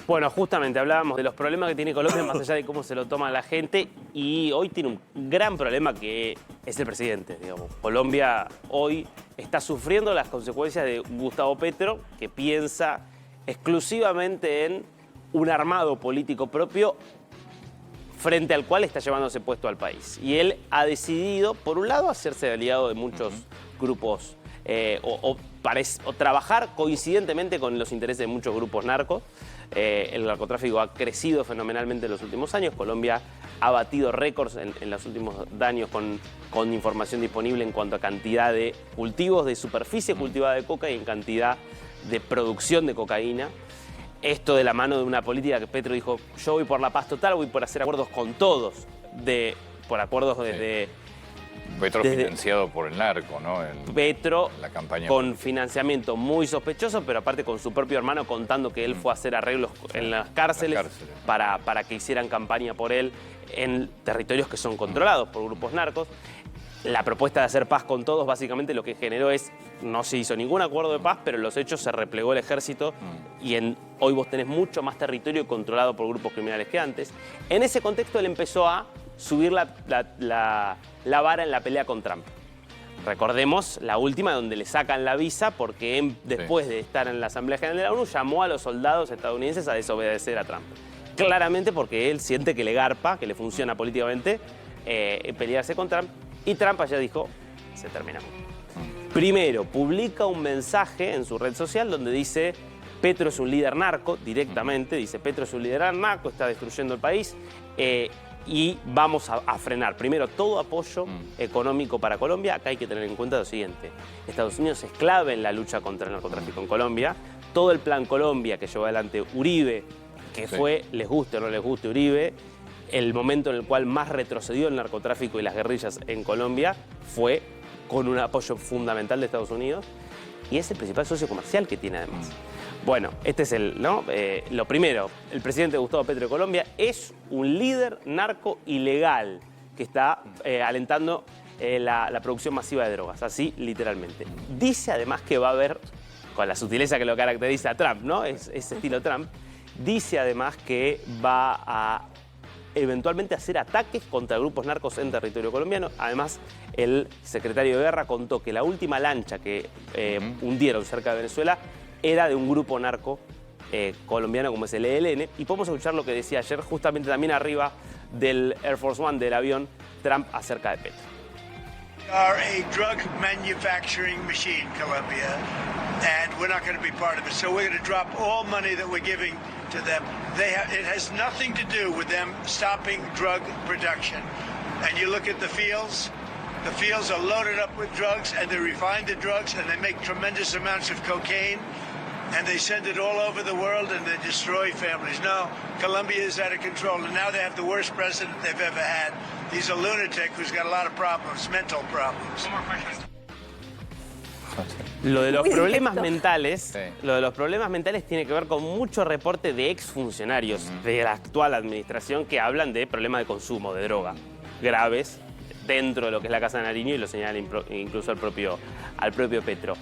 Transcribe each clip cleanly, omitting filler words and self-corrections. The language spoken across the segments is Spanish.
Bueno, justamente hablábamos de los problemas que tiene Colombia más allá de cómo se lo toma la gente, y hoy tiene un gran problema que es el presidente, digamos. Colombia hoy está sufriendo las consecuencias de Gustavo Petro, que piensa exclusivamente en un armado político propio frente al cual está llevándose puesto al país. Y él ha decidido, por un lado, hacerse aliado de muchos grupos o trabajar coincidentemente con los intereses de muchos grupos narcos. El narcotráfico ha crecido fenomenalmente en los últimos años. Colombia ha batido récords en los últimos años con información disponible en cuanto a cantidad de cultivos, de superficie cultivada de coca y en cantidad de producción de cocaína. Esto de la mano de una política que Petro dijo, yo voy por la paz total, voy por hacer acuerdos con todos, por acuerdos desde... Petro financiado por el narco, ¿no? Petro la campaña con financiamiento muy sospechoso, pero aparte con su propio hermano contando que él fue a hacer arreglos en las cárceles para que hicieran campaña por él en territorios que son controlados por grupos narcos. La propuesta de hacer paz con todos básicamente lo que generó es, no se hizo ningún acuerdo de paz, pero en los hechos se replegó el ejército y hoy vos tenés mucho más territorio controlado por grupos criminales que antes. En ese contexto él empezó a subir la vara en la pelea con Trump. Recordemos la última donde le sacan la visa porque después de estar en la Asamblea General de la ONU llamó a los soldados estadounidenses a desobedecer a Trump. Claramente porque él siente que le garpa, que le funciona políticamente pelearse con Trump, y Trump allá dijo, se terminó. Primero, publica un mensaje en su red social donde dice Petro es un líder narco, directamente, dice Petro es un líder narco, está destruyendo el país, y vamos a frenar. Primero, todo apoyo económico para Colombia. Acá hay que tener en cuenta lo siguiente. Estados Unidos es clave en la lucha contra el narcotráfico en Colombia. Todo el plan Colombia que llevó adelante Uribe, que fue, les guste o no les guste Uribe, el momento en el cual más retrocedió el narcotráfico y las guerrillas en Colombia fue con un apoyo fundamental de Estados Unidos. Y es el principal socio comercial que tiene además. Bueno, este es lo primero. El presidente Gustavo Petro de Colombia es un líder narco ilegal que está alentando la producción masiva de drogas, así literalmente. Dice además que va a haber, con la sutileza que lo caracteriza a Trump, ¿no? Es estilo Trump, dice además que va a eventualmente hacer ataques contra grupos narcos en territorio colombiano. Además, el secretario de Guerra contó que la última lancha que hundieron cerca de Venezuela era de un grupo narco colombiano como es el ELN. Y podemos escuchar lo que decía ayer, justamente también arriba del Air Force One, del avión, Trump acerca de Petro. We are a drug manufacturing machine, Colombia, and we're not going to be part of it. So we're going to drop all money that we're giving to them. It has nothing to do with them stopping drug production. And you look at the fields are loaded up with drugs, and they refine the drugs, and they make tremendous amounts of cocaine, and they send it all over the world, and they destroy families. No, Colombia is out of control, and now they have the worst president they've ever had. He's a lunatic who's got a lot of problems, mental problems. Lo de los problemas mentales, tiene que ver con mucho reporte de exfuncionarios de la actual administración que hablan de problemas de consumo de droga graves dentro de lo que es la Casa de Nariño, y lo señala incluso al propio Petro.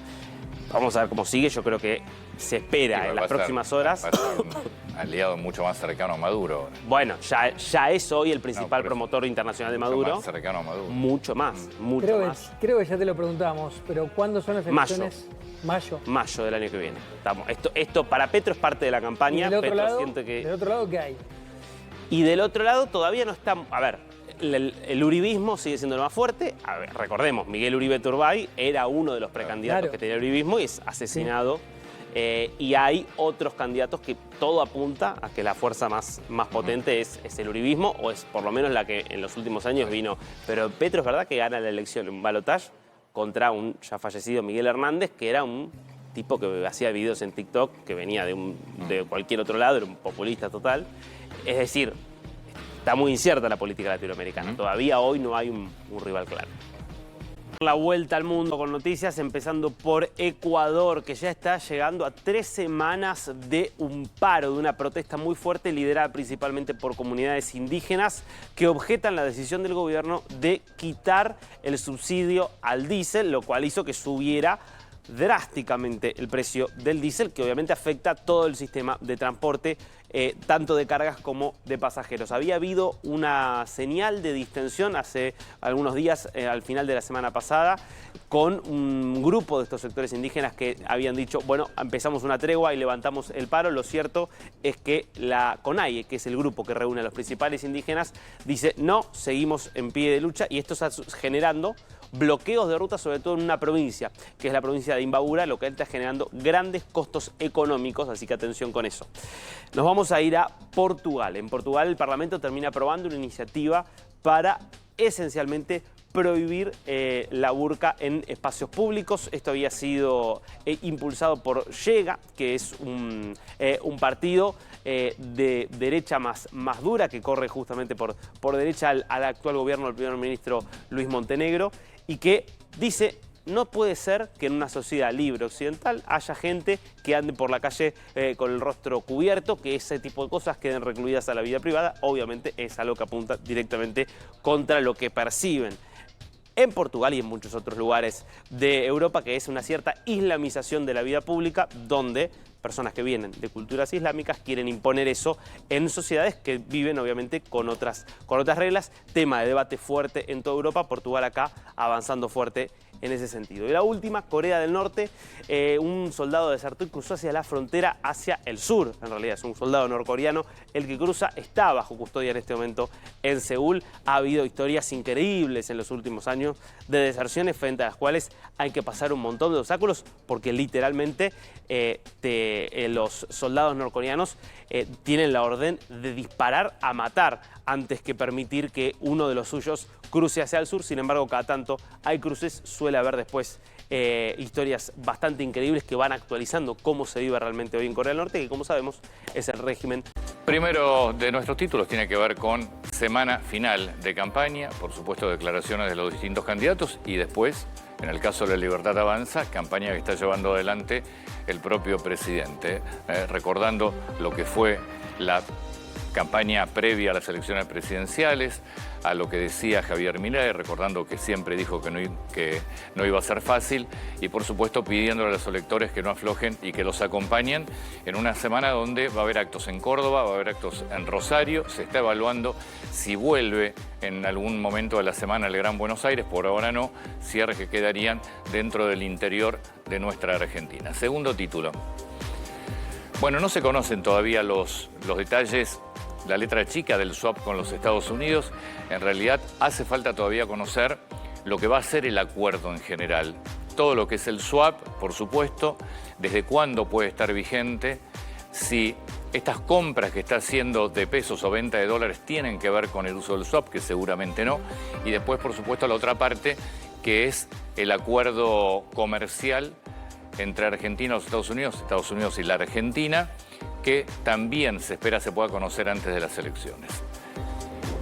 Vamos a ver cómo sigue. Yo creo que se espera en las próximas horas. Va a ser un aliado mucho más cercano a Maduro. Bueno, ya es hoy el principal promotor internacional de Maduro. Mucho más cercano a Maduro. Mucho más, más. Creo que ya te lo preguntamos, pero ¿cuándo son las elecciones? Mayo. Mayo del año que viene. Esto para Petro es parte de la campaña. ¿Del otro lado qué hay? Y del otro lado todavía no está... A ver, el uribismo sigue siendo lo más fuerte. A ver, recordemos, Miguel Uribe Turbay era uno de los precandidatos que tenía el uribismo y es asesinado. Y hay otros candidatos que todo apunta a que la fuerza más potente es el uribismo, o es por lo menos la que en los últimos años vino. Pero Petro es verdad que gana la elección en balotaje contra un ya fallecido Miguel Hernández, que era un tipo que hacía videos en TikTok, que venía de cualquier otro lado, era un populista total. Es decir, está muy incierta la política latinoamericana. Todavía hoy no hay un rival claro. La vuelta al mundo con noticias, empezando por Ecuador, que ya está llegando a 3 semanas de un paro, de una protesta muy fuerte liderada principalmente por comunidades indígenas que objetan la decisión del gobierno de quitar el subsidio al diésel, lo cual hizo que subiera drásticamente el precio del diésel, que obviamente afecta todo el sistema de transporte, tanto de cargas como de pasajeros. Había habido una señal de distensión hace algunos días, al final de la semana pasada, con un grupo de estos sectores indígenas que habían dicho, bueno, empezamos una tregua y levantamos el paro. Lo cierto es que la CONAIE, que es el grupo que reúne a los principales indígenas, dice, no, seguimos en pie de lucha, y esto está generando bloqueos de ruta, sobre todo en una provincia, que es la provincia de Imbabura, lo que está generando grandes costos económicos, así que atención con eso. Nos vamos a ir a Portugal. En Portugal el Parlamento termina aprobando una iniciativa para esencialmente prohibir la burka en espacios públicos. Esto había sido impulsado por Chega, que es un partido de derecha más dura, que corre justamente por derecha al actual gobierno del primer ministro Luis Montenegro, y que dice, no puede ser que en una sociedad libre occidental haya gente que ande por la calle con el rostro cubierto, que ese tipo de cosas queden recluidas a la vida privada. Obviamente es algo que apunta directamente contra lo que perciben en Portugal y en muchos otros lugares de Europa, que es una cierta islamización de la vida pública, donde personas que vienen de culturas islámicas quieren imponer eso en sociedades que viven obviamente con otras reglas. Tema de debate fuerte en toda Europa, Portugal acá avanzando fuerte en ese sentido. Y la última, Corea del Norte, un soldado desertó y cruzó hacia la frontera, hacia el sur. En realidad es un soldado norcoreano el que cruza, está bajo custodia en este momento en Seúl. Ha habido historias increíbles en los últimos años de deserciones frente a las cuales hay que pasar un montón de obstáculos, porque literalmente los soldados norcoreanos tienen la orden de disparar a matar antes que permitir que uno de los suyos cruce hacia el sur. Sin embargo, cada tanto hay cruces, suele haber después historias bastante increíbles que van actualizando cómo se vive realmente hoy en Corea del Norte, que como sabemos es el régimen. Primero de nuestros títulos tiene que ver con semana final de campaña, por supuesto declaraciones de los distintos candidatos, y después, en el caso de La Libertad Avanza, campaña que está llevando adelante el propio presidente, recordando lo que fue la campaña previa a las elecciones presidenciales, a lo que decía Javier Milei, recordando que siempre dijo que no iba a ser fácil, y por supuesto pidiéndole a los electores que no aflojen y que los acompañen en una semana donde va a haber actos en Córdoba, va a haber actos en Rosario. Se está evaluando si vuelve en algún momento de la semana el Gran Buenos Aires, por ahora no, cierres que quedarían dentro del interior de nuestra Argentina. Segundo título. Bueno, no se conocen todavía los detalles, la letra chica del swap con los Estados Unidos. En realidad hace falta todavía conocer lo que va a ser el acuerdo en general. Todo lo que es el swap, por supuesto, desde cuándo puede estar vigente, si estas compras que está haciendo de pesos o venta de dólares tienen que ver con el uso del swap, que seguramente no. Y después, por supuesto, la otra parte, que es el acuerdo comercial entre Argentina y los Estados Unidos y la Argentina, que también se espera se pueda conocer antes de las elecciones.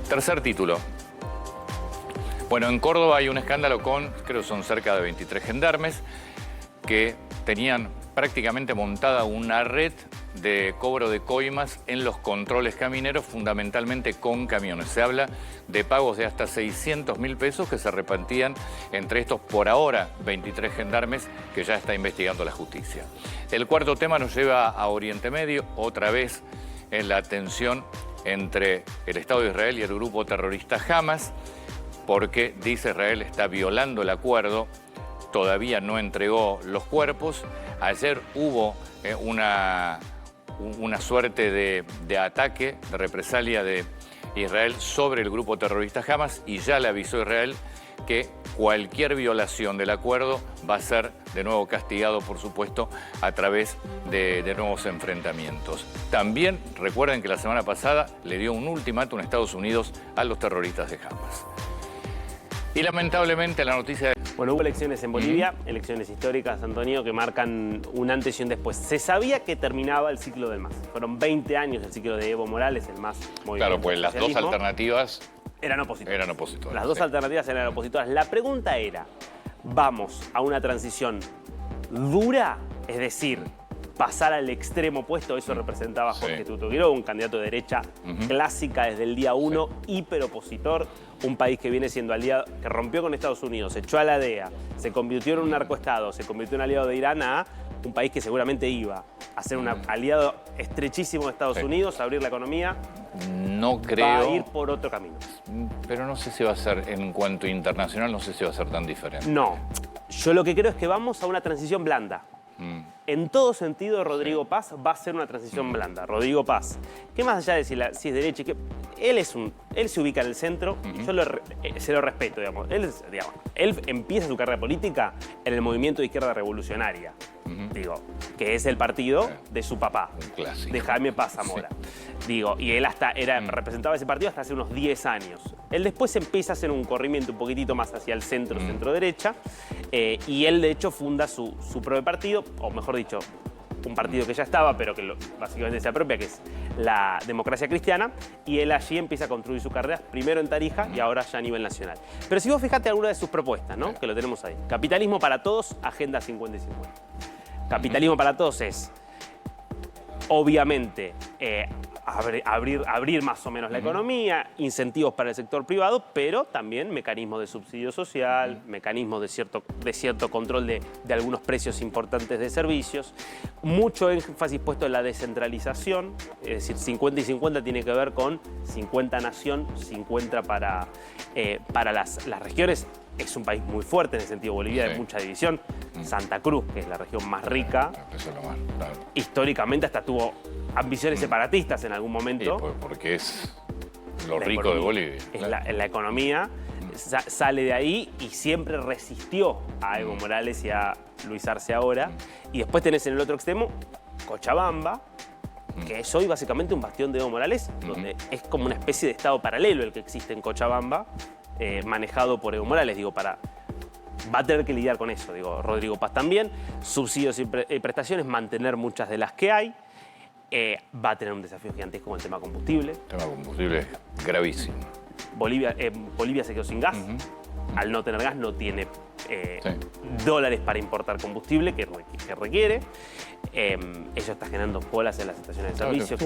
Tercer título. Bueno, en Córdoba hay un escándalo con, creo que son cerca de 23 gendarmes, que tenían prácticamente montada una red de cobro de coimas en los controles camineros, fundamentalmente con camiones. Se habla de pagos de hasta 600.000 pesos que se repartían entre estos, por ahora, 23 gendarmes que ya está investigando la justicia. El cuarto tema nos lleva a Oriente Medio, otra vez en la tensión entre el Estado de Israel y el grupo terrorista Hamas, porque dice Israel está violando el acuerdo, todavía no entregó los cuerpos. Ayer hubo una suerte de ataque, de represalia de Israel sobre el grupo terrorista Hamas, y ya le avisó Israel que cualquier violación del acuerdo va a ser de nuevo castigado, por supuesto, a través de nuevos enfrentamientos. También recuerden que la semana pasada le dio un ultimátum a Estados Unidos a los terroristas de Hamas. Y lamentablemente la noticia de... Bueno, hubo elecciones en Bolivia, elecciones históricas, Antonio, que marcan un antes y un después. Se sabía que terminaba el ciclo del MAS. Fueron 20 años el ciclo de Evo Morales, el MAS. Claro, pues las dos alternativas eran opositoras. Las dos sí. alternativas eran opositoras. La pregunta era, ¿vamos a una transición dura? Es decir, pasar al extremo opuesto. Eso representaba a Jorge Tuto Quiroga, un candidato de derecha clásica desde el día 1, hiperopositor, un país que viene siendo aliado, que rompió con Estados Unidos, echó a la DEA, se convirtió en un narcoestado, se convirtió en aliado de Irán, a un país que seguramente iba a ser un aliado estrechísimo de Estados Unidos, a abrir la economía. No creo. Va a ir por otro camino. Pero no sé si va a ser, en cuanto internacional, no sé si va a ser tan diferente. No. Yo lo que creo es que vamos a una transición blanda. En todo sentido, Rodrigo Paz va a ser una transición blanda. Rodrigo Paz, que más allá de si es derecha, que él se ubica en el centro, y yo se lo respeto, digamos. Él empieza su carrera política en el Movimiento de Izquierda Revolucionaria, digo, que es el partido de su papá, de Jaime Paz Zamora. Digo, y él representaba ese partido hasta hace unos 10 años. Él después empieza a hacer un corrimiento un poquitito más hacia el centro, centro-derecha, y él de hecho funda su propio partido, o mejor dicho, un partido que ya estaba, pero que básicamente se apropia, que es la Democracia Cristiana, y él allí empieza a construir su carrera, primero en Tarija y ahora ya a nivel nacional. Pero si vos fijate alguna de sus propuestas, ¿no? Que lo tenemos ahí. Capitalismo para todos, Agenda 50 y 50. Capitalismo para todos es, obviamente, abrir más o menos la economía, incentivos para el sector privado, pero también mecanismos de subsidio social, mecanismos de cierto control de algunos precios importantes de servicios. Mucho énfasis puesto en la descentralización, es decir, 50 y 50 tiene que ver con 50 nación, 50 para las regiones. Es un país muy fuerte en el sentido, Bolivia de mucha división. Santa Cruz, que es la región más rica, históricamente hasta tuvo ambiciones separatistas en algún momento. Sí, porque es lo rico de Bolivia. Es la economía, sale de ahí y siempre resistió a Evo Morales y a Luis Arce ahora. Y después tenés en el otro extremo Cochabamba, que es hoy básicamente un bastión de Evo Morales, donde es como una especie de estado paralelo el que existe en Cochabamba, manejado por Evo Morales, digo, va a tener que lidiar con eso, digo, Rodrigo Paz también, subsidios y prestaciones, mantener muchas de las que hay, va a tener un desafío gigantesco con el tema combustible. El tema combustible es gravísimo. Bolivia se quedó sin gas, al no tener gas no tiene dólares para importar combustible que requiere. Eso está generando colas en las estaciones de servicio.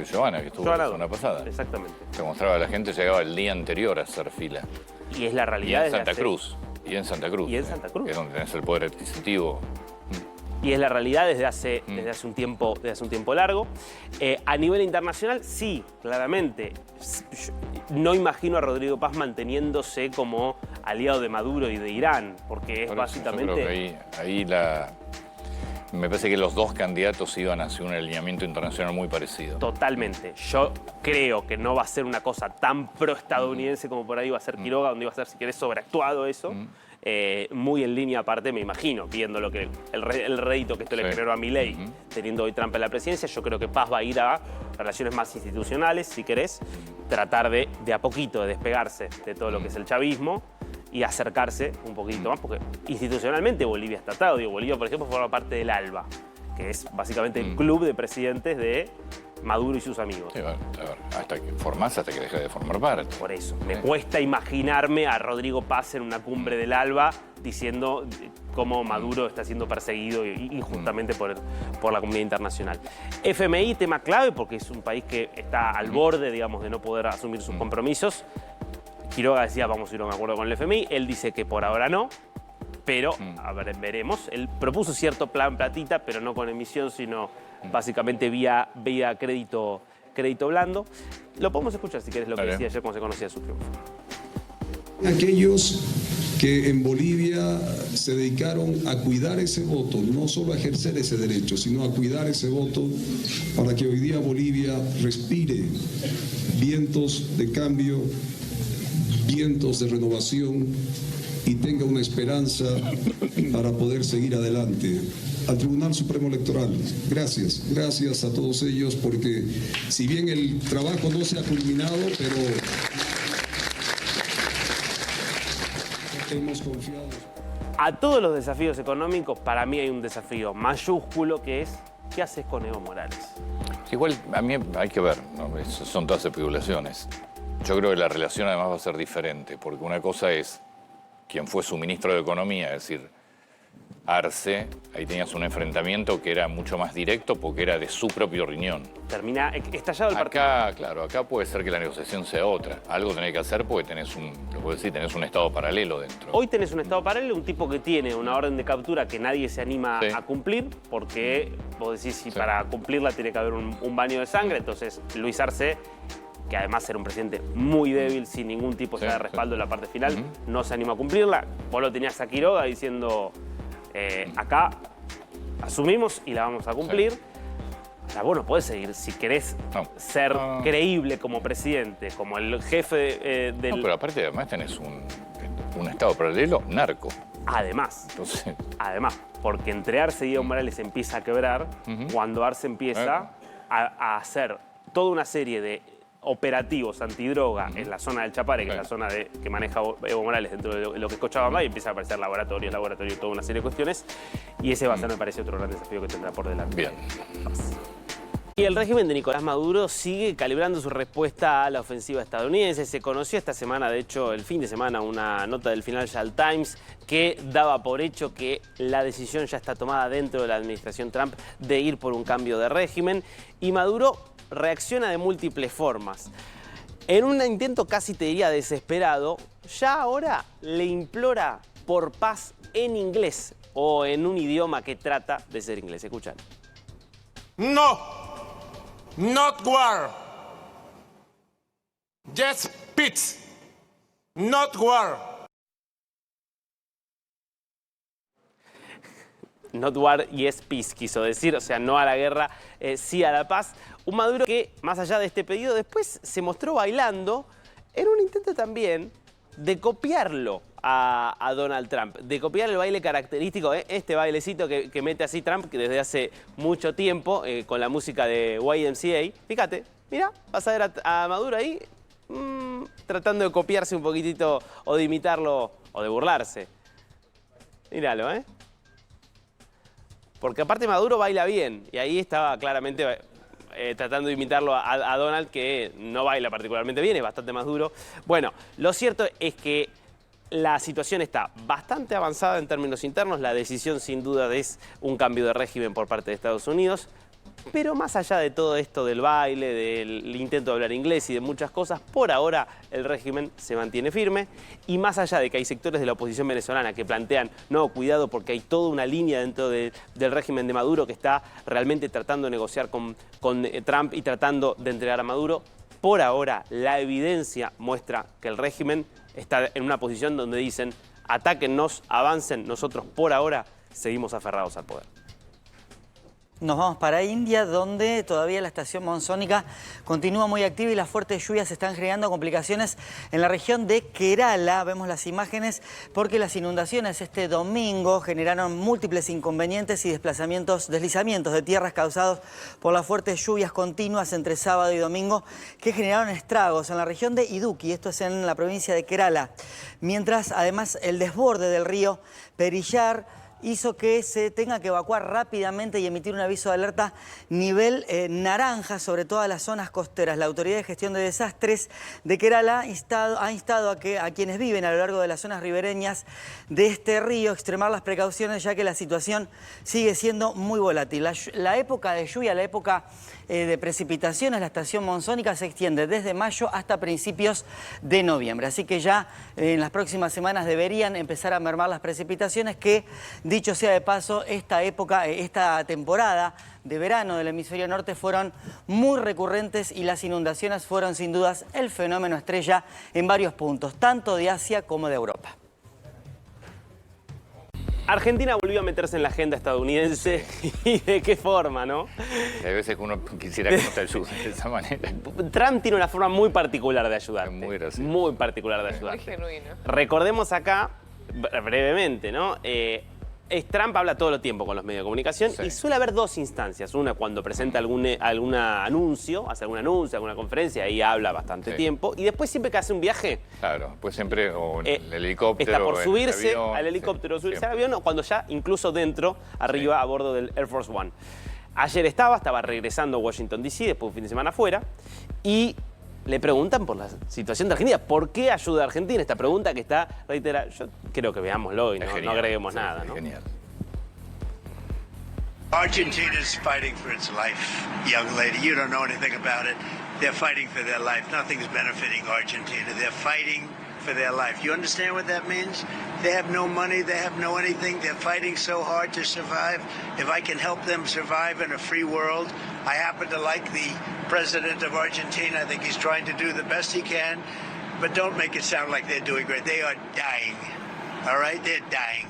Giovanna, que estuvo la semana pasada. Exactamente. Te mostraba a la gente, llegaba el día anterior a hacer fila. Y es la realidad. Y en Santa Cruz. Y en Santa Cruz. Que es donde tenés el poder adquisitivo. Y es la realidad desde hace un tiempo largo. A nivel internacional, sí, claramente. No imagino a Rodrigo Paz manteniéndose como aliado de Maduro y de Irán, porque es básicamente... Yo creo que ahí me parece que los dos candidatos iban hacia un alineamiento internacional muy parecido. Totalmente. Yo creo que no va a ser una cosa tan pro-estadounidense como por ahí va a ser Quiroga, donde iba a ser, si querés, sobreactuado eso. Muy en línea aparte, me imagino, viendo lo que el rédito que esto le generó a Milei, teniendo hoy Trump en la presidencia. Yo creo que Paz va a ir a relaciones más institucionales, si querés, tratar de a poquito de despegarse de todo lo que es el chavismo y acercarse un poquito más, porque institucionalmente Bolivia está atado. Bolivia, por ejemplo, forma parte del ALBA, que es básicamente el club de presidentes de Maduro y sus amigos. Sí, a ver, hasta que deje de formar parte. Por eso, me cuesta imaginarme a Rodrigo Paz en una cumbre del ALBA diciendo cómo Maduro está siendo perseguido injustamente por la comunidad internacional. FMI, tema clave, porque es un país que está al borde, digamos, de no poder asumir sus compromisos. Quiroga decía, vamos a ir a un acuerdo con el FMI. Él dice que por ahora no, pero a ver, veremos. Él propuso cierto plan platita, pero no con emisión, sino básicamente vía crédito blando. Lo podemos escuchar si querés, lo que decía ayer cuando se conocía su triunfo. Aquellos que en Bolivia se dedicaron a cuidar ese voto, no solo a ejercer ese derecho, sino a cuidar ese voto para que hoy día Bolivia respire vientos de cambio, vientos de renovación y tenga una esperanza para poder seguir adelante. Al Tribunal Supremo Electoral, gracias a todos ellos, porque si bien el trabajo no se ha culminado, pero hemos confiado. A todos los desafíos económicos, para mí hay un desafío mayúsculo que es, ¿qué haces con Evo Morales? Igual, a mí hay que ver, ¿no? Son todas especulaciones. Yo creo que la relación además va a ser diferente, porque una cosa es quien fue su ministro de Economía, es decir, Arce, ahí tenías un enfrentamiento que era mucho más directo porque era de su propio riñón. Termina estallado el partido. Acá, claro, acá puede ser que la negociación sea otra. Algo tenés que hacer porque tenés lo puedo decir, tenés un estado paralelo dentro. Hoy tenés un estado paralelo, un tipo que tiene una orden de captura que nadie se anima a cumplir, porque vos decís si para cumplirla tiene que haber un baño de sangre. Entonces Luis Arce, que además era un presidente muy débil, sin ningún tipo de respaldo en la parte final, no se animó a cumplirla. Vos lo tenías a Quiroga diciendo, acá asumimos y la vamos a cumplir. Ahora vos no podés seguir, si querés ser creíble como presidente, como el jefe del... No, pero aparte además tenés un estado paralelo narco. Además, porque entre Arce y Evo Morales empieza a quebrar, cuando Arce empieza a hacer toda una serie de operativos antidroga en la zona del Chapare, que es la zona que maneja Evo Morales dentro de lo que es Cochabamba, y empieza a aparecer laboratorio, toda una serie de cuestiones. Y ese va a ser, me parece, otro gran desafío que tendrá por delante. Bien. Y el régimen de Nicolás Maduro sigue calibrando su respuesta a la ofensiva estadounidense. Se conoció esta semana, de hecho, el fin de semana, una nota del Financial Times que daba por hecho que la decisión ya está tomada dentro de la administración Trump de ir por un cambio de régimen. Y Maduro reacciona de múltiples formas. En un intento casi te diría desesperado, ya ahora le implora por paz en inglés o en un idioma que trata de ser inglés. Escuchan. No, not war. Just peace, not war. Not war, yes peace, quiso decir, o sea, no a la guerra, sí a la paz. Un Maduro que, más allá de este pedido, después se mostró bailando en un intento también de copiarlo a Donald Trump, de copiar el baile característico, este bailecito que mete así Trump que desde hace mucho tiempo, con la música de YMCA. Fíjate, mira, vas a ver a Maduro ahí tratando de copiarse un poquitito o de imitarlo o de burlarse. Míralo, Porque aparte Maduro baila bien y ahí estaba claramente tratando de imitarlo a Donald, que no baila particularmente bien, es bastante más duro. Bueno, lo cierto es que la situación está bastante avanzada en términos internos. La decisión sin duda es un cambio de régimen por parte de Estados Unidos. Pero más allá de todo esto del baile, del intento de hablar inglés y de muchas cosas, por ahora el régimen se mantiene firme. Y más allá de que hay sectores de la oposición venezolana que plantean, no, cuidado porque hay toda una línea dentro del régimen de Maduro que está realmente tratando de negociar con Trump y tratando de entregar a Maduro, por ahora la evidencia muestra que el régimen está en una posición donde dicen, atáquennos, avancen, nosotros por ahora seguimos aferrados al poder. Nos vamos para India, donde todavía la estación monzónica continúa muy activa y las fuertes lluvias están generando complicaciones en la región de Kerala. Vemos las imágenes porque las inundaciones este domingo generaron múltiples inconvenientes y deslizamientos de tierras causados por las fuertes lluvias continuas entre sábado y domingo que generaron estragos en la región de Idukki, esto es en la provincia de Kerala. Mientras, además, el desborde del río Periyar hizo que se tenga que evacuar rápidamente y emitir un aviso de alerta nivel naranja sobre todas las zonas costeras. La Autoridad de Gestión de Desastres de Kerala ha instado a quienes viven a lo largo de las zonas ribereñas de este río extremar las precauciones, ya que la situación sigue siendo muy volátil. La época de lluvia, la época de precipitaciones, la estación monzónica se extiende desde mayo hasta principios de noviembre. Así que ya en las próximas semanas deberían empezar a mermar las precipitaciones que, dicho sea de paso, esta temporada de verano del hemisferio norte fueron muy recurrentes y las inundaciones fueron sin dudas el fenómeno estrella en varios puntos, tanto de Asia como de Europa. Argentina volvió a meterse en la agenda estadounidense y de qué forma, ¿no? Hay veces que uno quisiera que no te ayude de esa manera. Trump tiene una forma muy particular de ayudarte. Muy gracioso. Muy particular de ayudarte. Muy genuino. Recordemos acá, brevemente, ¿no? Trump habla todo el tiempo con los medios de comunicación y suele haber dos instancias. Una cuando presenta algún anuncio, hace algún anuncio, alguna conferencia, ahí habla bastante tiempo. Y después siempre que hace un viaje... Claro, pues siempre o en el helicóptero, está por subirse avión, al helicóptero, subirse al avión, o cuando ya incluso dentro, arriba, a bordo del Air Force One. Ayer estaba regresando a Washington, D.C., después de un fin de semana afuera, y le preguntan por la situación de Argentina. ¿Por qué ayuda a Argentina? Esta pregunta que está reiterada. Yo creo que veámoslo y no agreguemos nada, ¿no? Genial. Argentina's fighting for its life, young lady. You don't know anything about it. They're fighting for their life. Nothing's benefiting Argentina. They're fighting for their life. You understand what that means? They have no money. They have no anything. They're fighting so hard to survive. If I can help them survive in a free world, I happen to like the president of Argentina. I think he's trying to do the best he can. But don't make it sound like they're doing great. They are dying. All right? They're dying.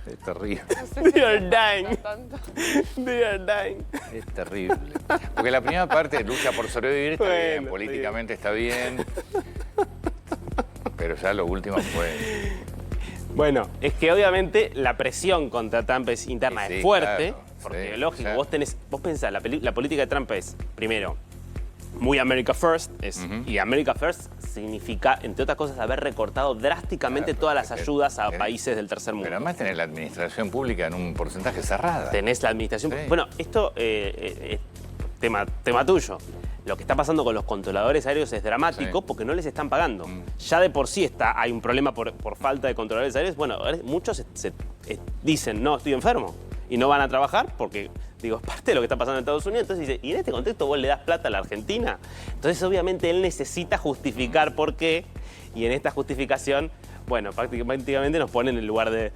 Es terrible. They are dying. They are dying. Es terrible. Porque la primera parte, lucha por sobrevivir, está bien, Bueno, políticamente está bien. Pero ya lo último fue... Bueno, es que obviamente la presión contra Trump es interna, Sí, es fuerte, claro, porque sí, lógico, ya. vos pensás, la política de Trump es, primero, muy America First, y America First significa, entre otras cosas, haber recortado drásticamente Claro, todas las porque ayudas a tenés- países del tercer mundo. Pero además tenés la administración pública en un porcentaje cerrado. Tenés la administración. Sí. Bueno, esto tema tuyo. Lo que está pasando con los controladores aéreos es dramático Sí. porque no les están pagando. Ya de por sí hay un problema por falta de controladores aéreos. Bueno, muchos dicen, no, estoy enfermo. Y no van a trabajar porque, digo, es parte de lo que está pasando en Estados Unidos. Entonces dice, ¿y en este contexto vos le das plata a la Argentina? Entonces, obviamente, él necesita justificar por qué. Y en esta justificación, bueno, prácticamente nos ponen en el lugar de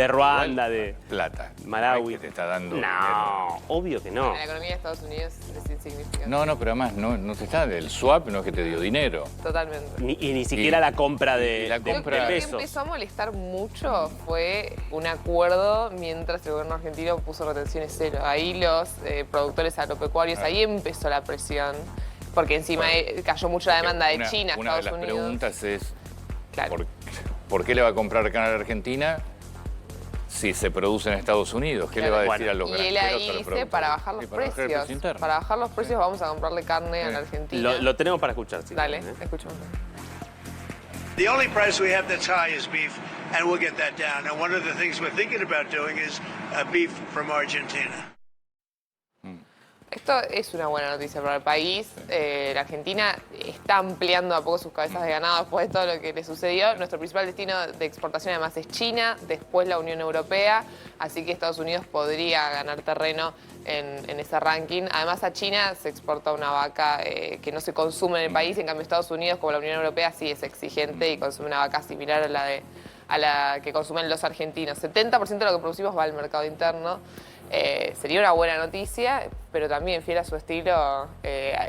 Ruanda, de plata. Malawi. Que te está dando dinero. No, obvio que no. La economía de Estados Unidos es insignificante. No, pero además no te está del swap, no es que te dio dinero. Totalmente. Ni siquiera la compra de, la de compra- Lo que pesos. empezó a molestar mucho fue un acuerdo mientras el gobierno argentino puso retenciones cero. Ahí los productores agropecuarios, ahí empezó la presión. Porque encima cayó mucho la demanda de China a Una de Estados las Unidos. preguntas es, Claro. ¿por qué le va a comprar carne a la Argentina si se produce en Estados Unidos? ¿Qué le va a decir a los Y él granjeros, ahí a los dice, productores? para bajar los Sí, para bajar el precios. precio interno. Para bajar los precios vamos a comprarle carne a la Argentina. Lo tenemos para escuchar, sí. Dale, escuchamos. The only price we have that's high is beef, and we'll get that down. And one of the things we're thinking about doing is beef from Argentina. Esto es una buena noticia para el país. La Argentina está ampliando a poco sus cabezas de ganado después de todo lo que le sucedió. Nuestro principal destino de exportación además es China, después la Unión Europea, así que Estados Unidos podría ganar terreno en ese ranking. Además a China se exporta una vaca que no se consume en el país, en cambio Estados Unidos, como la Unión Europea, sí es exigente y consume una vaca similar a la que consumen los argentinos. 70% de lo que producimos va al mercado interno. Sería una buena noticia, pero también fiel a su estilo.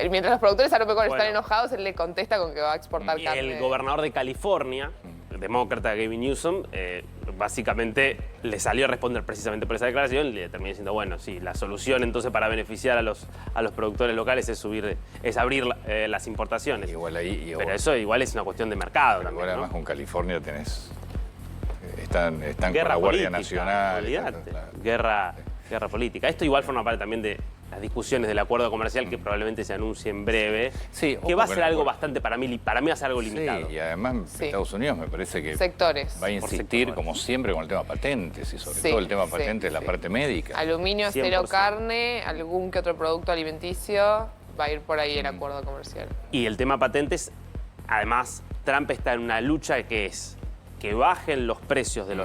Mientras los productores agropecuarios están enojados, él le contesta con que va a exportar Y carne. el gobernador de California, el demócrata Gavin Newsom, básicamente le salió a responder precisamente por esa declaración y le terminó diciendo, bueno, sí, la solución entonces para beneficiar a los productores locales es abrir las importaciones. Igual ahí, Pero eso igual es una cuestión de mercado Igual también, además ¿no? con California tenés... Están con Guerra la Guardia política, Nacional. olvidate. Claro. Guerra política. Esto igual forma parte también de las discusiones del acuerdo comercial que probablemente se anuncie en breve. Sí, que va a ojo ser con el algo acuerdo. bastante para mí va a ser algo limitado. Sí, y además Sí. Estados Unidos me parece que Sectores. va a insistir, sectores. como siempre, con el tema patentes y sobre Sí, todo el tema sí, patentes, la sí. parte médica. Aluminio, 100%. cero carne, algún que otro producto alimenticio, va a ir por ahí el acuerdo comercial. Y el tema patentes, además, Trump está en una lucha que es que bajen los precios de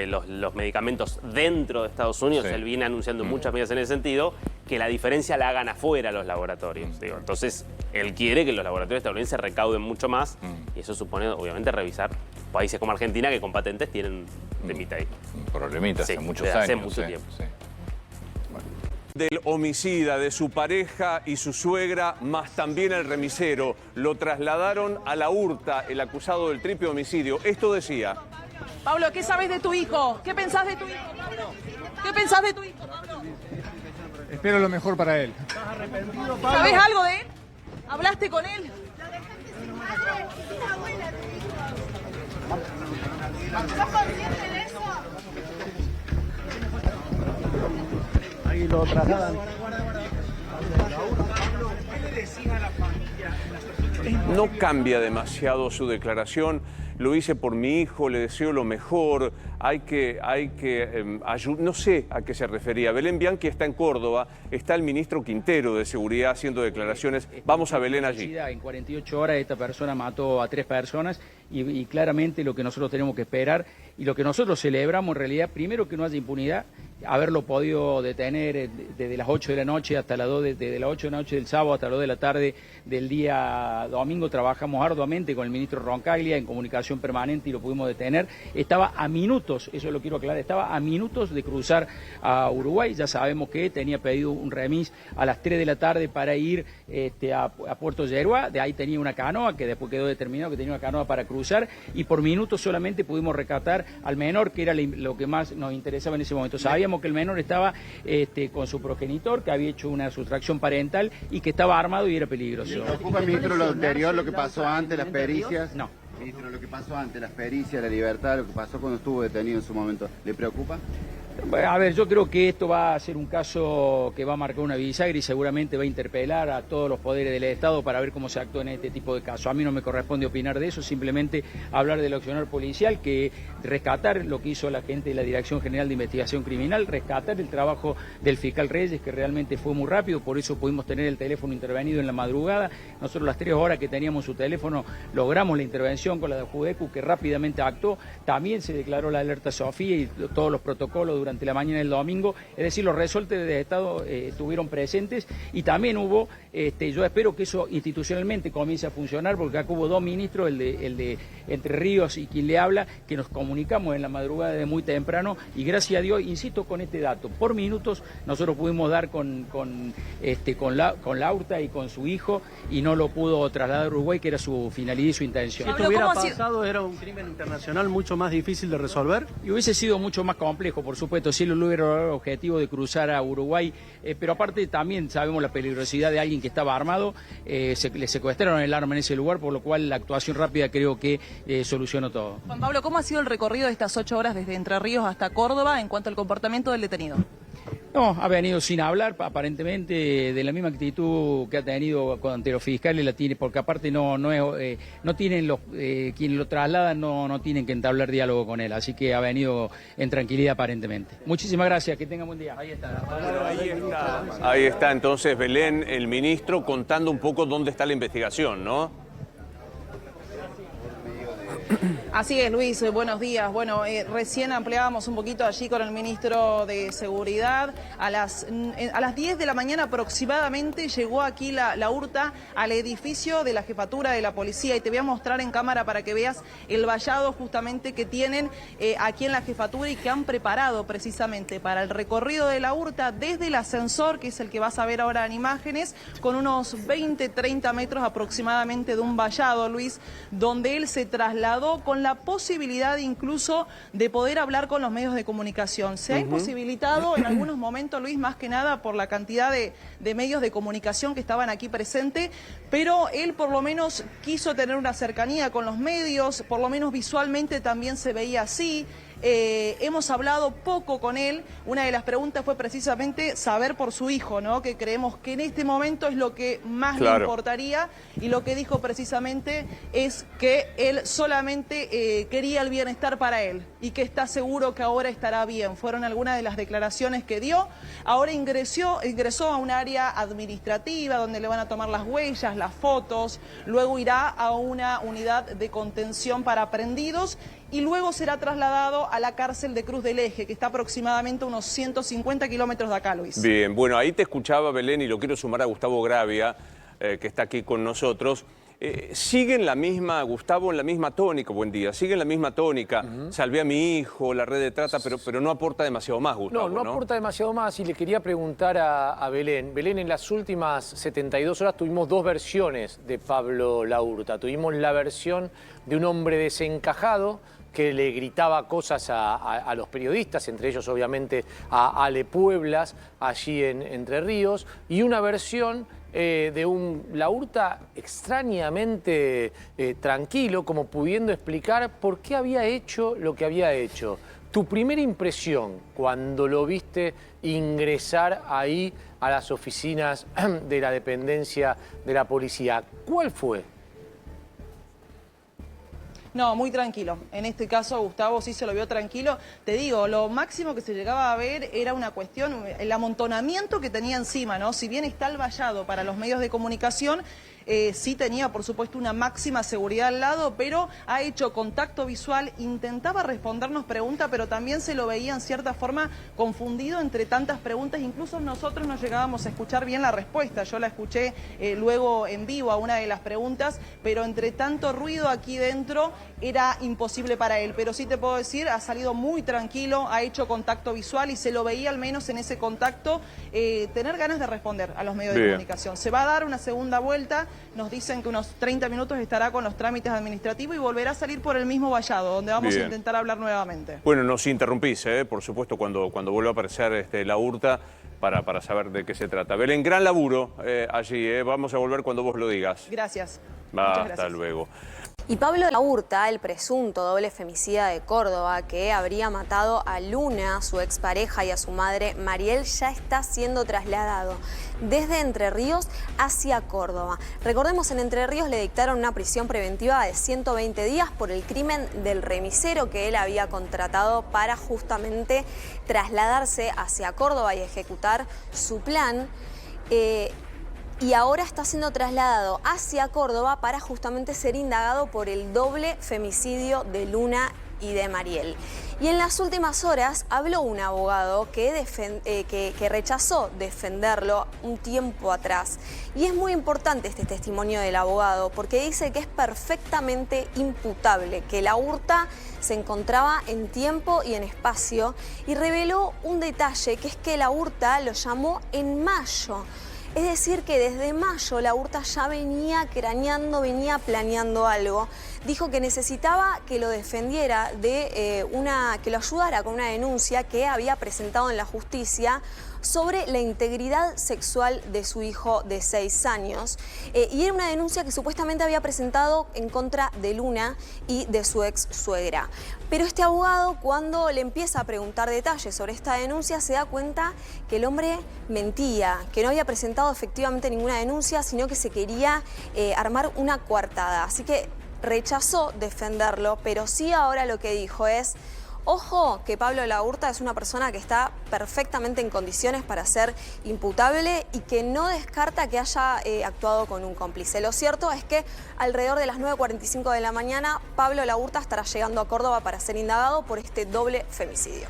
los medicamentos dentro de Estados Unidos. Sí. Él viene anunciando muchas medidas en ese sentido, que la diferencia la hagan afuera los laboratorios. Digo, entonces, él quiere que los laboratorios estadounidenses recauden mucho más y eso supone, obviamente, revisar países como Argentina que con patentes tienen temita ahí. Un problemita Sí, hace muchos desde hace años. mucho sí, tiempo. sí. Del homicida de su pareja y su suegra, más también el remisero. Lo trasladaron a la Urta, el acusado del triple homicidio. Esto decía. Pablo, ¿qué sabes de tu hijo? ¿Qué pensás de tu hijo, Pablo? ¿Qué pensás de tu hijo, Pablo? Espero lo mejor para él. ¿Sabés algo de él? ¿Hablaste con él? ¿Sos consciente de eso? Ahí lo trasladan. No cambia demasiado su declaración. Lo hice por mi hijo, le deseo lo mejor. Hay que ayudar. No sé a qué se refería. Belén Bianchi está en Córdoba. Está el ministro Quintero de Seguridad haciendo declaraciones. Vamos a Belén allí. En 48 horas esta persona mató a 3 personas y claramente lo que nosotros tenemos que esperar y lo que nosotros celebramos en realidad, primero que no haya impunidad, haberlo podido detener desde las 8 de la noche hasta las 2, desde las 8 de la noche del sábado hasta las 2 de la tarde del día domingo. Trabajamos arduamente con el ministro Roncaglia en comunicación permanente y lo pudimos detener. Estaba a minutos, eso lo quiero aclarar, estaba a minutos de cruzar a Uruguay. Ya sabemos que tenía pedido un remis a las 3 de la tarde para ir a Puerto Yeruá. De ahí tenía una canoa que después quedó determinado que tenía una canoa para cruzar, y por minutos solamente pudimos rescatar al menor, que era lo que más nos interesaba en ese momento. Sabíamos que el menor estaba con su progenitor, que había hecho una sustracción parental y que estaba armado y era peligroso. ¿Le preocupa, ministro, lo anterior, lo que pasó antes, las pericias? No. Ministro, lo que pasó antes, las pericias, la libertad, lo que pasó cuando estuvo detenido en su momento, ¿le preocupa? A ver, yo creo que esto va a ser un caso que va a marcar una bisagra y seguramente va a interpelar a todos los poderes del Estado para ver cómo se actúa en este tipo de casos. A mí no me corresponde opinar de eso, simplemente hablar del accionar policial, que rescatar lo que hizo la gente de la Dirección General de Investigación Criminal, rescatar el trabajo del fiscal Reyes, que realmente fue muy rápido, por eso pudimos tener el teléfono intervenido en la madrugada. Nosotros las 3 horas que teníamos su teléfono logramos la intervención con la de Judecu, que rápidamente actuó. También se declaró la alerta Sofía y todos los protocolos durante la mañana del domingo, es decir, los resortes de Estado estuvieron presentes, y también hubo, yo espero que eso institucionalmente comience a funcionar, porque acá hubo 2 ministros, el de Entre Ríos y quien le habla, que nos comunicamos en la madrugada de muy temprano, y gracias a Dios, insisto con este dato, por minutos nosotros pudimos dar con Laurta y con su hijo, y no lo pudo trasladar a Uruguay, que era su finalidad y su intención. Si esto hubiera pasado, era un crimen internacional mucho más difícil de resolver. Y hubiese sido mucho más complejo, por supuesto, si él hubiera logrado el objetivo de cruzar a Uruguay, pero aparte también sabemos la peligrosidad de alguien que estaba armado, le secuestraron el arma en ese lugar, por lo cual la actuación rápida creo que solucionó todo. Juan Pablo, ¿cómo ha sido el recorrido de estas 8 horas desde Entre Ríos hasta Córdoba en cuanto al comportamiento del detenido? No, ha venido sin hablar, aparentemente de la misma actitud que ha tenido ante los fiscales, la tiene, porque aparte no tienen quienes lo trasladan, no tienen que entablar diálogo con él, así que ha venido en tranquilidad aparentemente. Muchísimas gracias, que tengan buen día. Ahí está. Ahí está entonces Belén, el ministro, contando un poco dónde está la investigación, ¿no? Así es, Luis, buenos días. Bueno, recién ampliábamos un poquito allí con el ministro de Seguridad. A las 10 de la mañana aproximadamente llegó aquí la URTA al edificio de la jefatura de la policía, y te voy a mostrar en cámara para que veas el vallado justamente que tienen aquí en la jefatura y que han preparado precisamente para el recorrido de la URTA desde el ascensor, que es el que vas a ver ahora en imágenes, con unos 20-30 metros aproximadamente de un vallado, Luis, donde él se trasladó con la posibilidad incluso de poder hablar con los medios de comunicación. Se ha imposibilitado en algunos momentos, Luis, más que nada por la cantidad de medios de comunicación que estaban aquí presentes, pero él por lo menos quiso tener una cercanía con los medios, por lo menos visualmente también se veía así. Hemos hablado poco con él. Una de las preguntas fue precisamente saber por su hijo, ¿no? Que creemos que en este momento es lo que más le importaría, y lo que dijo precisamente es que él solamente quería el bienestar para él y que está seguro que ahora estará bien. Fueron algunas de las declaraciones que dio. Ahora ingresó a un área administrativa donde le van a tomar las huellas, las fotos, luego irá a una unidad de contención para aprendidos, y luego será trasladado a la cárcel de Cruz del Eje, que está aproximadamente a unos 150 kilómetros de acá, Luis. Bien, bueno, ahí te escuchaba, Belén, y lo quiero sumar a Gustavo Gravia, que está aquí con nosotros. ¿Siguen la misma, Gustavo, en la misma tónica? Buen día. ¿Siguen la misma tónica? Salvé a mi hijo, la red de trata, pero no aporta demasiado más, Gustavo, No aporta demasiado más, y le quería preguntar a Belén. Belén, en las últimas 72 horas tuvimos 2 versiones de Pablo Laurta. Tuvimos la versión de un hombre desencajado que le gritaba cosas a los periodistas, entre ellos obviamente a Ale Pueblas, allí en Entre Ríos, y una versión de un Laurta extrañamente tranquilo, como pudiendo explicar por qué había hecho lo que había hecho. Tu primera impresión cuando lo viste ingresar ahí a las oficinas de la dependencia de la policía, ¿cuál fue? No, muy tranquilo. En este caso, Gustavo sí se lo vio tranquilo. Te digo, lo máximo que se llegaba a ver era una cuestión, el amontonamiento que tenía encima, ¿no? Si bien está el vallado para los medios de comunicación, sí tenía, por supuesto, una máxima seguridad al lado, pero ha hecho contacto visual, intentaba respondernos preguntas, pero también se lo veía en cierta forma confundido entre tantas preguntas. Incluso nosotros no llegábamos a escuchar bien la respuesta. Yo la escuché luego en vivo a una de las preguntas, pero entre tanto ruido aquí dentro era imposible para él. Pero sí te puedo decir, ha salido muy tranquilo, ha hecho contacto visual y se lo veía al menos en ese contacto tener ganas de responder a los medios de comunicación. Se va a dar una segunda vuelta. Nos dicen que unos 30 minutos estará con los trámites administrativos y volverá a salir por el mismo vallado, donde vamos a intentar hablar nuevamente. Bueno, nos interrumpís, por supuesto, cuando vuelva a aparecer la Hurta para saber de qué se trata. Belén, gran laburo allí, vamos a volver cuando vos lo digas. Gracias. Hasta luego. Y Pablo Laurta, el presunto doble femicida de Córdoba que habría matado a Luna, su expareja, y a su madre Mariel, ya está siendo trasladado desde Entre Ríos hacia Córdoba. Recordemos, en Entre Ríos le dictaron una prisión preventiva de 120 días por el crimen del remisero que él había contratado para justamente trasladarse hacia Córdoba y ejecutar su plan. Y ahora está siendo trasladado hacia Córdoba para justamente ser indagado por el doble femicidio de Luna y de Mariel. Y en las últimas horas habló un abogado que rechazó defenderlo un tiempo atrás. Y es muy importante este testimonio del abogado porque dice que es perfectamente imputable, que Laurta se encontraba en tiempo y en espacio, y reveló un detalle, que es que Laurta lo llamó en mayo. Es decir, que desde mayo Laurta ya venía craneando, venía planeando algo. Dijo que necesitaba que lo defendiera que lo ayudara con una denuncia que había presentado en la justicia sobre la integridad sexual de su hijo de 6 años. Y era una denuncia que supuestamente había presentado en contra de Luna y de su ex suegra. Pero este abogado, cuando le empieza a preguntar detalles sobre esta denuncia, se da cuenta que el hombre mentía, que no había presentado efectivamente ninguna denuncia, sino que se quería armar una coartada. Así que rechazó defenderlo, pero sí ahora lo que dijo es: ojo, que Pablo Laurta es una persona que está perfectamente en condiciones para ser imputable y que no descarta que haya actuado con un cómplice. Lo cierto es que alrededor de las 9:45 de la mañana, Pablo Laurta estará llegando a Córdoba para ser indagado por este doble femicidio.